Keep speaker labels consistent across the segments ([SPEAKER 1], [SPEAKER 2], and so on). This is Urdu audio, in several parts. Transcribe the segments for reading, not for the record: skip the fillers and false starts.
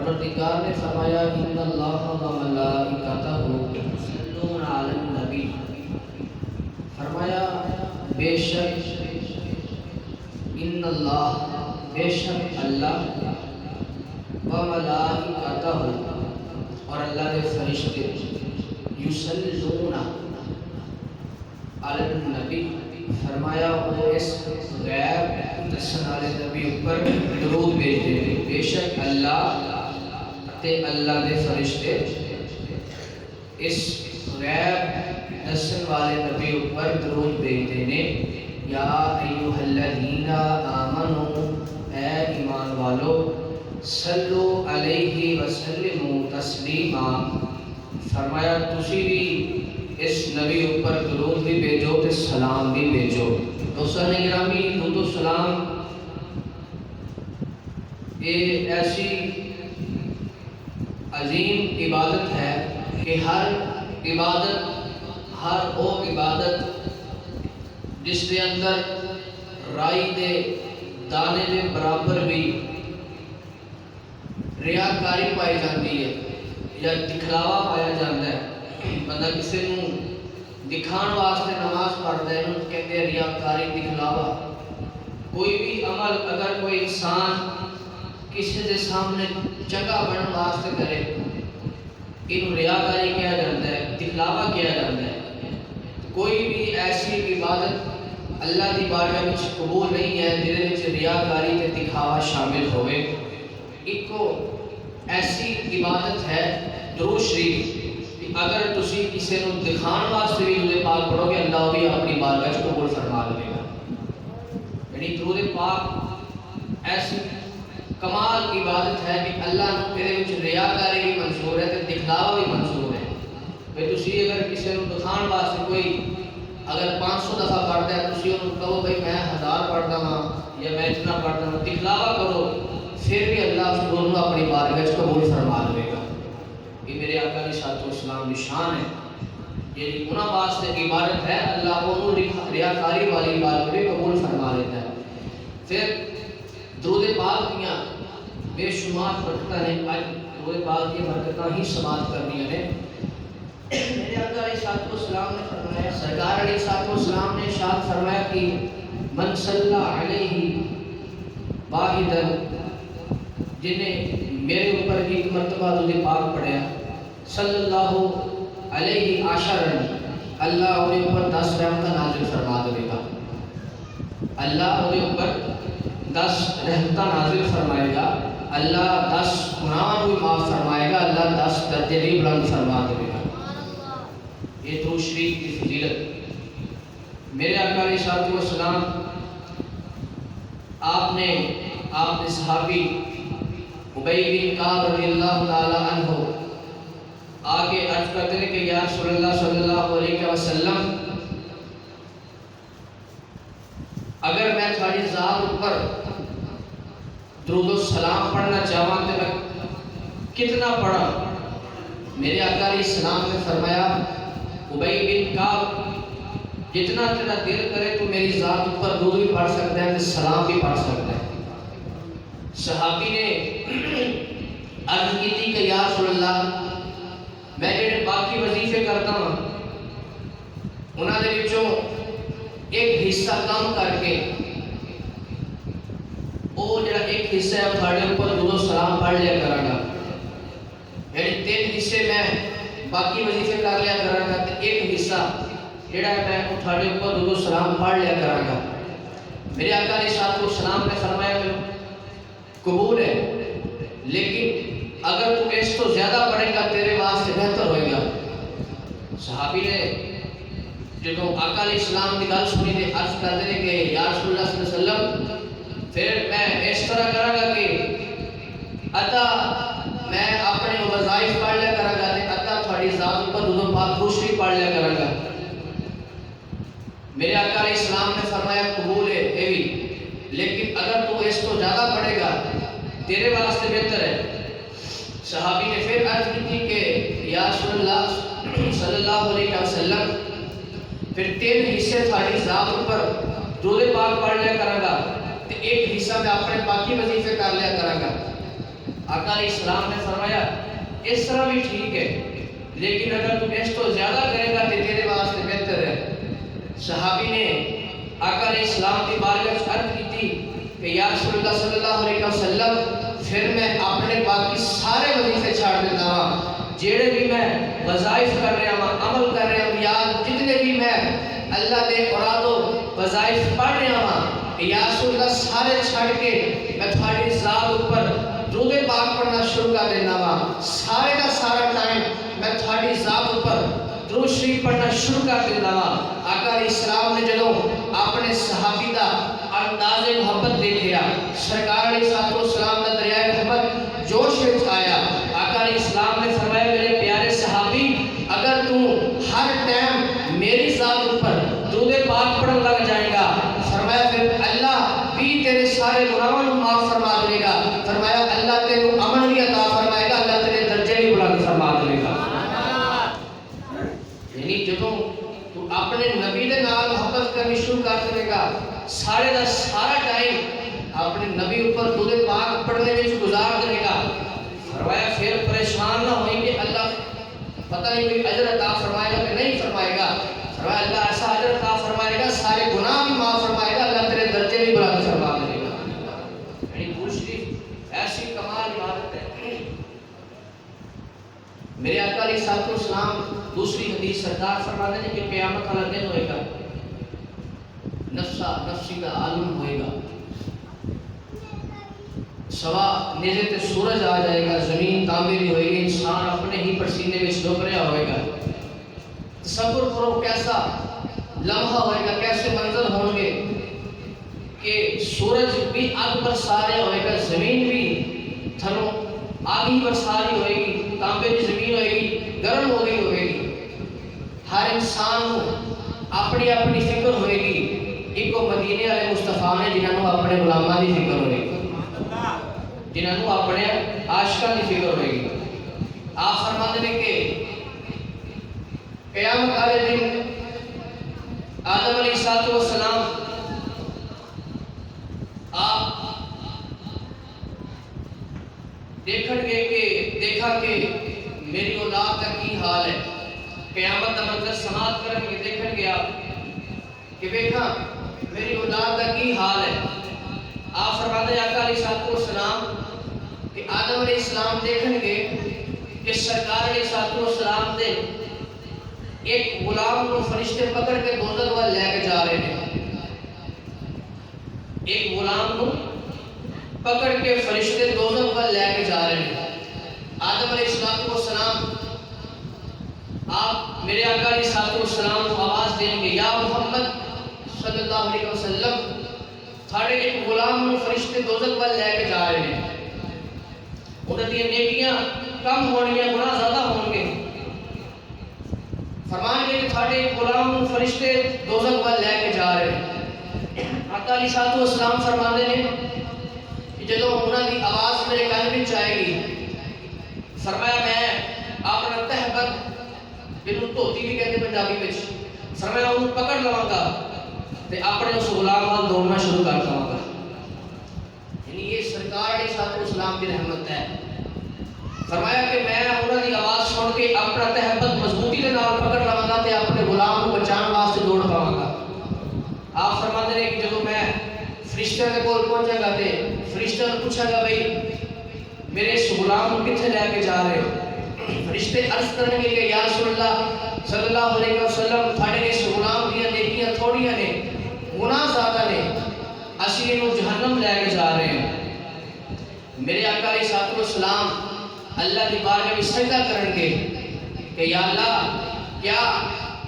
[SPEAKER 1] پروردگار نے فرمایا ان اللہ و ملائکتہ یصلون علی النبی، فرمایا بے شک ان اللہ، بے شک اللہ، و ملائکتہ اور اللہ کے فرشتے، یصلون علی النبی، فرمایا وہ اس غیب دسن والے نبی اوپر درود بھیجتے ہیں۔ بے شک اللہ تے اللہ دے فرشتے اس غیب دسن والے نبی اوپر درود بھیجتے ہیں۔ یا ایھا الذین آمنوا، اے ایمان والو، صلو علیہ وسلموا تسلیما، فرمایا تسی بھی اس نبی اوپر درود بھی بھیجو تے سلام بھی بھیجو۔ دوستان گرامی، درود و سلام یہ ایسی عظیم عبادت ہے کہ ہر او عبادت جس دے اندر رائی دے دانے دے برابر بھی ریاکاری پائی جاتی ہے یا دکھلاوا پایا جاتا ہے۔ بندہ کسی نو دکھان واسطے نماز پڑھتا ہے، انہوں کہتے ہیں ریاکاری، دکھلاوا۔ کوئی بھی عمل اگر کوئی انسان کسی دے سامنے چنگا بننے واسطے کرے، انہوں ریاکاری کیا جاتا ہے، دکھلاوا کیا جاتا ہے۔ کوئی بھی ایسی عبادت اللہ دی بارگاہ وچ قبول نہیں ہے جہدے وچ ریاکاری تے دکھاوا شامل ہوئے۔ ایک ایسی عبادت ہے درود شریف، اگر تسی کسی نو دکھان واسطے بھی درود پاک پڑھو گے، اللہ بھی اپنی بارگاہ وچ قبول فرما لے گا۔ یعنی درود پاک ایسی کمال عبادت ہے کہ اللہ نو میرے وچ ریاکاری بھی منظور ہے تے دکھلاوا بھی منظور ہے۔ بھئی تسی اگر کسی نو دکھان واسطے کوئی اگر 500 دفعہ پڑھتا ہے، تسی انہوں کہو بھئی میں 1000 پڑھتا ہاں یا میں اتنا پڑھتا ہوں، دکھلاوا کرو، پھر بھی اللہ اس دونوں اپنی بارگاہ وچ قبول فرما لے گا۔ یہ میرے آقا علیہ الصلوۃ والسلام کی شان ہے، یہ انہاں واسطے عبادت ہے، اللہ انہوں ریاکاری والی عبادت بھی قبول فرما لیتا ہے۔ پھر درود پاک دیاں بے شمار برکتاں ہیں، آج درود پاک کی برکتاں ہی سماعت کرنی ہیں۔ میرے آقا علیہ الصلوۃ والسلام نے فرمایا، سرکار علیہ الصلوۃ والسلام نے ارشاد فرمایا کہ من صلی علیہ واحدا، جنہیں میرے اوپر ایک مرتبہ درود پاک پڑھیا، صلی اللہ علیہ عشرا، اللہ انہیں اوپر 10 رحمتاں نازل فرما دے گا۔ اللہ انہیں اوپر 10 رحمتاں نازل فرمائے گا، اللہ 10 گناہ بھی معاف فرمائے گا، اللہ 10 درجے بھی بلند فرما دے گا۔ یہ درود شریف کی فضیلت۔ میرے آقا علیہ الصلوۃ والسلام آپ نے صحابی ابی بن کعب رضی اللہ تعالی عنہ آگے عرض کرتے ہیں کہ یا رسول اللہ صلی اللہ علیہ وسلم، اگر میں تھوڑی ذات اوپر درود و سلام پڑھنا چاہواں تو میں کتنا پڑھا؟ میرے آقا علیہ السلام نے فرمایا، ابی بن کعب جتنا تیرا دل کرے تو میری ذات اوپر درود بھی پڑھ سکتا ہے، سلام بھی پڑھ سکتا ہے۔ صحابی نے عرض کی تھی کہ یا رسول اللہ، میں جڑے باقی وظیفے کرتا ہوں انہاں دے وچوں ایک حصہ کم کر کے وہ جڑا ایک حصہ ہے تھوڑے اوپر درود و سلام پڑھ لیا کراں گا، یعنی 3 حصے میں باقی وظیفے کر لیا کراں گا تے ایک حصہ جڑا ہے میں تھوڑے اوپر درود و سلام پڑھ لیا کراں گا۔ میرے آقا علیہ الصلوۃ والسلام نے فرمایا کہ قبول ہے، لیکن اگر تو اس تو زیادہ پڑھے گا تیرے واسطے بہتر ہوئے گا۔ صحابی نے جب آقا علیہ السلام کی گل سنی تے عرض کرتے ہیں کہ یا رسول اللہ صلی اللہ علیہ وسلم، پھر میں اس طرح کراں گا کہ ادا میں اپنے وظائف پڑھ لیا کراں گا تے ادا تھوڑی ذات اوپر درود پاک خوش بھی پڑھ لیا کراں گا۔ میرے آقا علیہ السلام نے فرمایا قبول ہے یہ بھی، لیکن اگر تو اس کو زیادہ پڑھے گا تیرے واسطے بہتر ہے۔ صحابی نے پھر عرض کی تھی کہ یا رسول اللہ صلی اللہ علیہ وسلم، پھر 3 حصے تھوڑی ذات اوپر درود پاک پڑھ لیا کراں گا تے ایک حصہ میں اپنے باقی وظیفے کر لیا کراں گا۔ آقا علیہ السلام نے فرمایا اس طرح بھی ٹھیک ہے، لیکن اگر تو اس تو زیادہ کرے گا تو تیرے واسطے بہتر ہے۔ صحابی نے آقا علیہ السلام کی بارگاہ میں عرض کی تھی کہ یا رسول اللہ صلی اللہ علیہ وسلم پھر میں اپنے باقی سارے وظیفے چھاڑ دیتا ہوں، جیڑے بھی میں وظائف کر رہا ہوں، عمل کر رہا ہوں، یا جتنے بھی میں اللہ دے مراد و وظائف پڑھ رہا ہوں، یا رسول اللہ سارے چھڑ کے میں تھوڑی ذات اوپر درود پاک پڑھنا شروع کر دینا وا، سارے کا سارا ٹائم میں تھوڑی ذات اوپر درود شریف پڑھنا شروع کر دینا وا۔ آقا علیہ السلام نے جدوں اپنے صحابی دا انداز محبت دیکھیا، سرکار علیہ السلام نے دریائے محبت جوش وچ آیا۔ آقا علیہ السلام نے فرمایا میرے پیارے صحابی، اگر تو ہر ٹائم میری ذات اوپر درود پاک پڑھن لگ جائے گا، فرمایا پھر اللہ بھی تیرے سارے گناہوں کو معاف فرما دے گا، فرمایا اللہ تیرے امن بھی عطا فرمائے گا، اللہ تیرے درجے بھی بلند فرما دے گا۔ یعنی جدوں تو اپنے نبی دے نال محبت کرنی شروع کر دے گا، سارے دا سارا ٹائم اپنے نبی اوپر درود پاک پڑھنے وچ گزار دے گا، فرمایا پھر پریشان نہ ہوئیں گے اللہ پتہ نہیں کوئی اجر عطا فرمائے گا کہ نہیں فرمائے گا، فرمایا اللہ ایسا اجر عطا فرمائے گا، سارے گناہ بھی معاف فرمائے گا، اللہ تیرے درجے بھی بلند فرما دے گا۔ یعنی دوسری ایسی کمال عبادت ہے۔ میرے آقا علیہ السلام دوسری حدیث سرکار فرماتے ہیں کہ قیامت والا دن ہوئے گا، نفسا نفسی کا عالم ہوئے گا، سوا نیزے تے سورج آ جائے گا، زمین تعمیری ہوئے گی، انسان اپنے ہی پسینے میں ڈوب رہا ہوئے گا۔ تصور کرو کیسا لمحہ ہوئے گا، کیسے منظر ہوں گے کہ سورج بھی آگ برسا رہا ہوئے گا، زمین بھی تھنوں آگ ہی برسا رہی ہوئے گی، تعمیری زمین ہوئے گی، گرم ہو گئی ہوئے گی، ہر انسان کو اپنی اپنی فکر ہوئے گی۔ ایک کو مدینے والے مصطفیٰ نے جنہوں اپنے غلامہ دی فکر ہوئے گی، جنہوں اپنے عاشقہ دی فکر ہوئے گی۔ آپ فرماتے ہیں کہ قیامت والے دن آدم علیہ السلام آپ دیکھا کہ میری اولاد کا کی حال ہے، قیامت کا منظر سماعت کریں گے، دیکھیں گے آپ کہ دیکھا میری اولاد کا کی حال ہے۔ آپ فرماتے ہیں آقا علیہ السلام کہ آدم علیہ السلام دیکھیں گے کہ سرکار علیہ السلام دے ایک غلام کو فرشتے پکڑ کے دوزخ وال لے کے جا رہے ہیں، ایک غلام کو پکڑ کے فرشتے دوزخ وال لے کے جا رہے ہیں۔ آدم علیہ السلام آپ میرے آقا علیہ السلام کو آواز دیں گے یا محمد صلی اللہ علیہ وسلم، تھاڑے ایک غلام کو فرشتے دوزخ وال لے کے جا رہے ہیں، انہوں نے نیکیاں کم ہونی ہیں، گناہ زیادہ ہوں گے، فرمائیں گے کہ تھاڑے ایک غلام کو فرشتے دوزخ وال لے کے جا رہے ہیں۔ آقا علیہ السلام فرماتے ہیں کہ جدوں انہوں کی آواز میرے کان وچ آئے گی، فرمایا میں اپنا تہبت جنہوں دھوتی بھی کہتے پنجابی وچ، فرمایا انہوں پکڑ لواں گا تے اپنے اس غلام وال دوڑنا شروع کر دواں گا۔ یعنی یہ سرکار علیہ السلام کی رحمت ہے۔ فرمایا کہ میں انہوں کی آواز سن کے اپنا تہبت مضبوطی کے نال پکڑ لواں گا تے اپنے غلام کو بچان واسطے دوڑ پاواں گا۔ آپ فرماتے ہیں کہ جب میں فرشتوں کے کول پہنچا گا تے فرشتوں نے پوچھا گا بھائی میرے اس غلام کو کتنے لے کے جا رہے ہو؟ فرشتے عرض کریں گے کہ یا رسول اللہ صلی اللہ علیہ وسلم تھاڑے اس غلام دیا نیکیاں تھوڑیاں نے، گناہ زیادہ نے، اسی انہوں جہنم لے کے جا رہے ہیں۔ میرے آقا علیہ السلام اللہ کی بارگاہ میں سجدہ کریں گے کہ یا اللہ کیا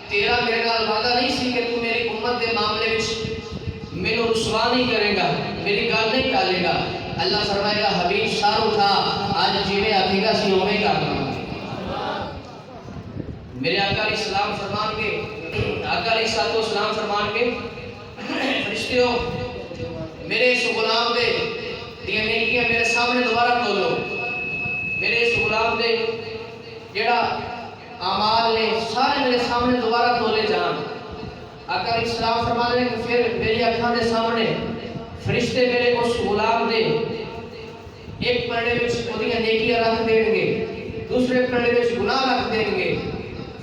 [SPEAKER 1] تیرا میرے نال وعدہ نہیں سی کہ تو میری امت کے معاملے وچ مینوں رسوا نہیں کرے گا، میری گل نہیں ٹالے گا۔ اللہ فرمائے گا حبیب سار اٹھا، آج جیویں آکھے گا سی اوویں کر دوں گا۔ میرے آقا علیہ السلام فرمان کے آقا علیہ السلام فرمان کے فرشتیوں میرے اس غلام دے یہ نیکیاں میرے سامنے دوبارہ کھولو، میرے اس غلام دے جڑا اعمال نے سارے میرے سامنے دوبارہ کھولے جان۔ آقا علیہ السلام فرماتے ہیں کہ پھر میری آنکھوں کے سامنے فرشتے میرے اس غلام دے ایک پرڑے وچ اودیاں نیکیاں رکھ دین گے، دوسرے پرڑے وچ گناہ رکھ دین گے۔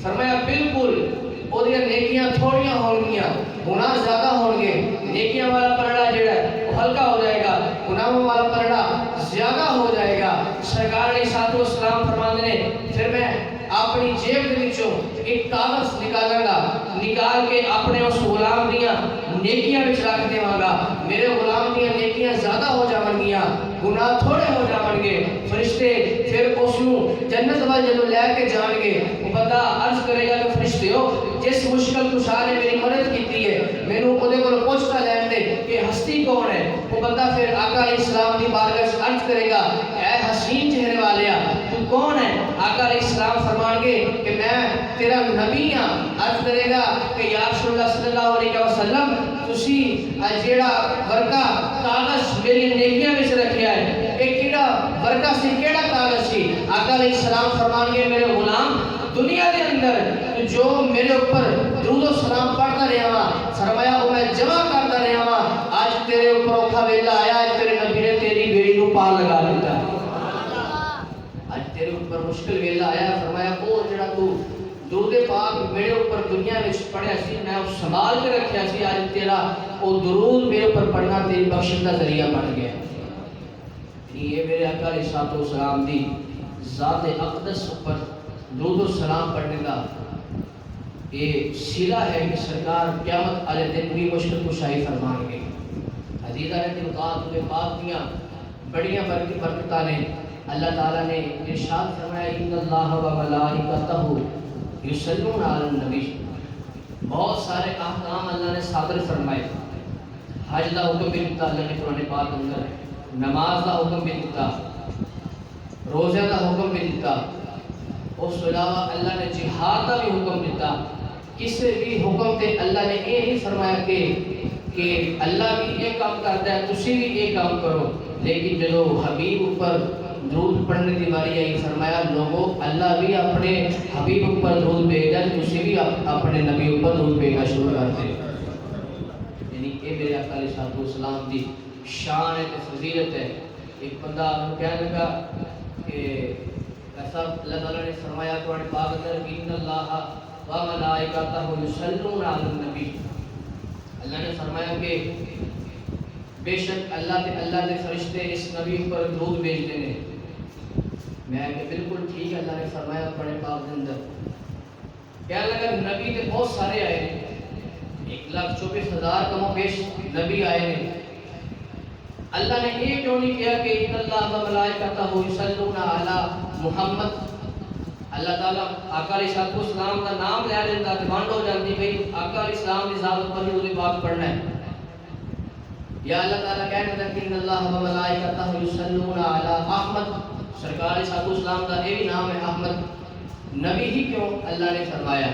[SPEAKER 1] فرمایا بالکل اودیاں نیکیاں تھوڑیاں ہون گیاں، گناہ زیادہ ہون گے۔ نیکیاں والا پرڑا جڑا ہے وہ ہلکا ہو جائے گا، گناہوں والا پرڑا زیادہ ہو جائے گا۔ سرکار علیہ الصلوۃ والسلام فرماندے نے پھر میں اپنی جیب دے وچوں ایک کاغذ نکالاں گا، نکال کے اپنے اس غلام دیاں نیکیاں وچ رکھ دیواں گا، میرے غلام دیاں نیکیاں زیادہ ہو جاون گیاں، گناہ تھوڑے ہو جاون گے۔ فرشتے پھر اس نوں جنت وال جدوں لے کے جان گے، وہ بندہ عرض کرے گا کہ فرشتیو جس مشکل کشا نے میری مدد کیتی ہے مینوں اودے کول پوچھتا لین دے کہ ہستی کون ہے۔ وہ بندہ پھر آقا علیہ السلام دی بارگاہ وچ عرض کرے گا اے حسین چہرے والیا تو کون ہے؟ آقا علیہ السلام فرمان گے کہ میں تیرا نبی ہاں۔ عرض کرے گا کہ یا رسول اللہ صلی اللہ علیہ وسلم تسی جیڑا ورقہ کاغذ میری نیکیاں وچ رکھیا ہے اے کیڑا ورقہ سی، کیڑا کاغذ سی؟ آقا علیہ السلام فرمان گے میرے غلام دنیا دے اندر جو میرے اوپر درود و سلام پڑھتا رہا ہاں، فرمایا وہ میں جمع کرتا رہا ہاں، آج تیرے اوپر اوکھا ویلا آیا، آج تیرے نبی نے تیری بیڑی کو پار لگا دیتا ہے، آج تیرے اوپر مشکل ویلا آیا، فرمایا وہ جڑا تو درود پاک میرے اوپر دنیا میں پڑھیا سی میں اس سنبھال کے رکھیا سی، آج تیرا وہ درود میرے اوپر پڑھنا تیری بخشش کا ذریعہ بن گیا۔ یہ میرے آقا علیہ الصلوۃ والسلام دی ذات اقدس اوپر درود و سلام پڑھنے کا یہ سلا ہے کہ سرکار قیامت والے دن بھی مشکل کشائی فرمان گے۔ حدیثہ نے تلقات ہوئے پاک دیاں بڑیاں برکتاں نے اللہ تعالیٰ نے ارشاد فرمایا ان اللہ و ملائکتہ یصلون علی النبی، بہت سارے احکام اللہ نے صادر فرمائے، حج دا حکم بھی دیتا اللہ نے قرآن پاک اندر، نماز دا حکم بھی دیتا، روزے دا حکم بھی دیتا، اس کے علاوہ اللہ نے جہاد کا بھی حکم دیتا۔ کسی بھی حکم تے اللہ نے یہ نہیں فرمایا کہ اللہ بھی یہ کام کرتا ہے تسی بھی یہ کام کرو، لیکن جدو حبیب اوپر درود پڑھنے کی باری آئی فرمایا لوگوں اللہ بھی اپنے حبیب اوپر درود بھیجا، تسی بھی اپنے نبی اوپر درود بھیجنا شروع کر دے۔ یعنی یہ میرے آقا علیہ الصلوۃ والسلام دی شان ہے تے فضیلت ہے۔ ایک بندہ کہنے لگا کہ ایسا اللہ تعالیٰ نے فرمایا قرآن پاک اندر ان اللہ و ملائکتہ یصلون علی النبی، اللہ نے فرمایا کہ بے شک اللہ دے فرشتے اس نبی پر درود بھیجتے ہیں۔ میں کہ بالکل ٹھیک ہے، اللہ نے فرمایا قرآن پاک کے اندر کہنے لگا نبی تے بہت سارے آئے ہیں، 1,24,000 کم و بیش نبی آئے ہیں، اللہ نے یہ کیوں نہیں کیا کہ ان اللہ و ملائکتہ یصلون علی محمد؟ اللہ تعالیٰ آقا علیہ الصلوۃ والسلام کا نام لے لیتا تے بانڈ ہو جاتی بھئی آقا علیہ السلام کی ذات پر ہی وہ بات پڑھنا ہے، یا اللہ تعالیٰ کہنے لگا کہ ان اللہ و ملائکتہ یصلون علی احمد، سرکار علیہ الصلوۃ والسلام کا یہ بھی نام ہے احمد، نبی ہی کیوں اللہ نے فرمایا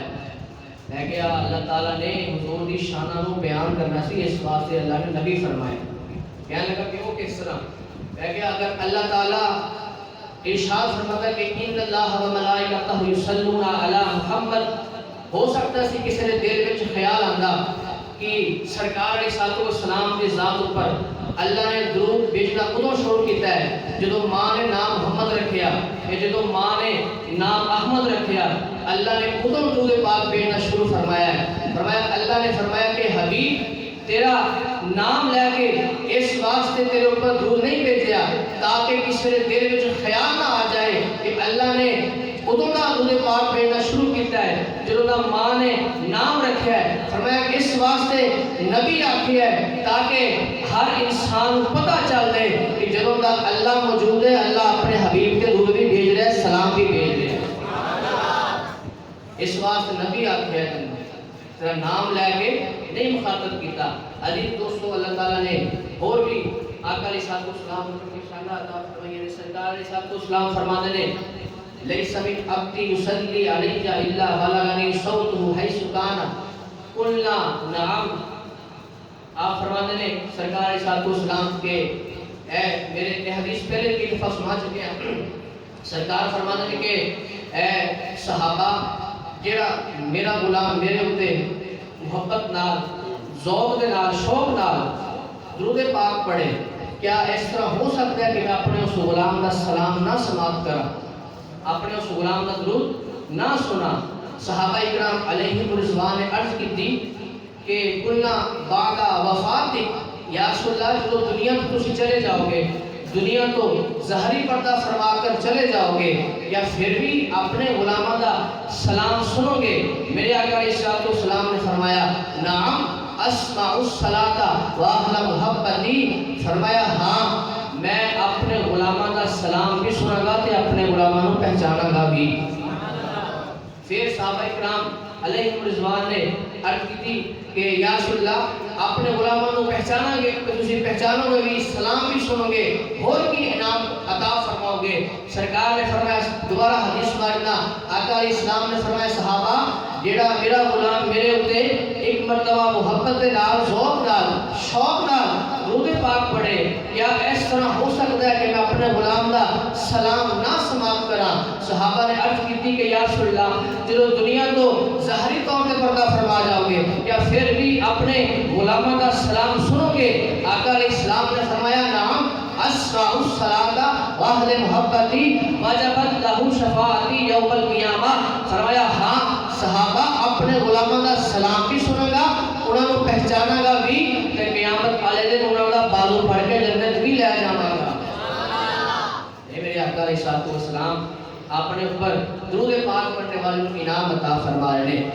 [SPEAKER 1] ہے کہ اللہ تعالیٰ نے حضور کی شانہ کو بیان کرنا سی، اس واسطے اللہ نے نبی فرمایا۔ کہنے لگا کہ وہ کس طرح ہے کہ اگر اللہ تعالیٰ ارشاد فرماتا ہے کہ ان اللہ و ملائکتہ یصلون علی محمد، ہو سکتا سی کسی نے دل میں خیال آندا کہ سرکار علیہ الصلوۃ والسلام کی ذات پر اللہ نے درود بھیجنا کدوں شروع کیتا ہے؟ جدو ماں نے نام محمد رکھیا یا جدو ماں نے نام احمد رکھیا، اللہ نے کدوں درود پاک بھیجنا شروع فرمایا ہے؟ فرمایا اللہ نے فرمایا کہ حبیب تیرا نام لے کے اس واسطے تیرے اوپر درود نہیں بھیجیا تاکہ کسی کے دل میں خیال نہ آ جائے کہ اللہ نے ادوں کا درود پاک بھیجنا شروع کیتا ہے جدوں دا ماں نے نام رکھا ہے۔ فرمایا کہ اس واسطے نبی آکھیا ہے تاکہ ہر انسان کو پتہ چل دے کہ جدوں دا اللہ موجود ہے اللہ اپنے حبیب کے درود بھی بھیج رہا ہے، سلام بھی بھیج رہا ہے، اس واسطے نبی آکھیا ہے تیرا نام لے کے نہیں مخاطب کیتا۔ عزیز دوستو اللہ تعالیٰ نے اور بھی آقا علیہ الصلوۃ والسلام کی شان عطا فرمائی ہے۔ سرکار علیہ الصلوۃ والسلام فرماتے ہیں لیس من عبدی یصلی علی الا بلغنی صوتہ حیث کان قلنا نعم۔ آپ فرماتے ہیں سرکار علیہ الصلوۃ والسلام کے اے میرے حدیث پہلے کی دفعہ سنا چکے ہیں، سرکار فرماتے ہیں کہ اے صحابہ جڑا میرا غلام میرے اوتے محبت نال ذوق دے نال شوق نال درود پاک پڑھے کیا اس طرح ہو سکتا ہے کہ میں اپنے اس غلام کا سلام نہ سماعت کرا، اپنے اس غلام کا درود نہ سنا؟ صحابہ اکرام علیہم رضوان نے عرض کی تھی کہ قلنا بعد وفاتک یا رسول اللہ، جو دنیا تو تسی چلے جاؤ گے، دنیا تو ظاہری پردہ فرما کر چلے جاؤ گے، یا پھر بھی اپنے غلامہ کا سلام سنو گے؟ میرے آقا علیہ السلام نے فرمایا نعم اسمع الصلاۃ واہل محبتی، فرمایا ہاں میں اپنے غلامہ کا سلام بھی سنا گا تے اپنے غلامہ کو پہچانا گا بھی۔ پھر صحابہ اکرام علیہم رضوان نے عرض کی تھی کہ یا رسول اللہ اپنے غلاموں کو پہچانا گے کہ تسی پہچانو گے بھی، سلام بھی سنو گے، اور کی انعام عطا فرماؤ گے؟ سرکار نے فرمایا، دوبارہ حدیث مارنا، آقا علیہ السلام نے فرمایا صحابہ جیڑا میرا غلام میرے اتے ایک مرتبہ محبت دے نال ذوق نال شوق نال درود پاک پڑھے، کیا اس طرح ہو سکتا ہے کہ میں اپنے غلام دا سلام نہ سماعت کراں؟ صحابہ نے عرض کی تھی کہ یا رسول اللہ جب دنیا تو ظاہری طور پہ پردہ فرما جاؤ گے، یا پھر بھی اپنے غلامہ کا سلام سنو گے؟ آقا علیہ السلام نے فرمایا نعم اسمع الصلاۃ واہل محبتی وجبت لہ شفاعتی یوم القیامہ، فرمایا ہاں صحابہ اپنے غلامہ کا سلام بھی سنو گا، انہوں نے پہچانا گا بھی، کہ قیامت والے دن انہوں کا بازو پھڑ کے جنت بھی لے جانا گا۔ اے میرے آقا علیہ السلام اپنے اوپر درود پاک پڑھنے والوں کو انعام عطا فرما رہے ہیں۔